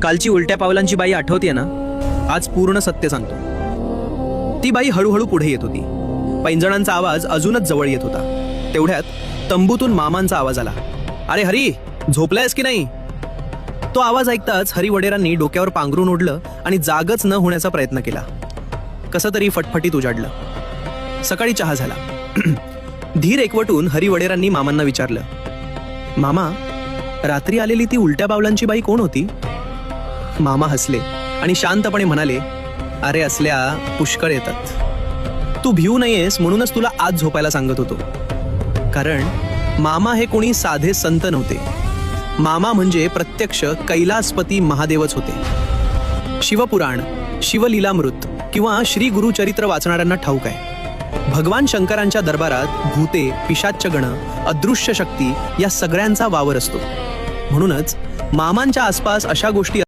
कालची उलट्या पावलांची बाई आठवतेय ना? आज पूर्ण सत्य सांगतो. ती बाई हळूहळू पुढे येत होती. पैंजणांचा आवाज अजूनच जवळ येत होता. तेवढ्यात तंबूतून मामांचा आवाज आला. अरे हरी, झोपलायस की नाही? तो आवाज ऐकताच हरी वडेरांनी डोक्यावर पांघरून ओढलं आणि जागच न होण्याचा प्रयत्न केला. कसं तरी फटफटीत उजाडलं. सकाळी चहा झाला. धीर एकवटून हरी वडेरांनी मामांना विचारलं, मामा, रात्री आलेली ती उलट्या पावलांची बाई कोण होती? मामा हसले आणि शांतपणे म्हणाले, अरे असल्या पुष्कळ येतात. तू भिवू नयेस म्हणूनच तुला आज झोपायला सांगत होतो. कारण मामा हे कोणी साधे संत नव्हते. मामा म्हणजे प्रत्यक्ष कैलासपती महादेवच होते. शिवपुराण, शिवलीलामृत किंवा श्री गुरुचरित्र वाचणाऱ्यांना ठाऊक आहे, भगवान शंकरांच्या दरबारात भूते, पिशाच्चगण, अदृश्य शक्ती या सगळ्यांचा वावर असतो. म्हणूनच मामांच्या आसपास अशा गोष्टी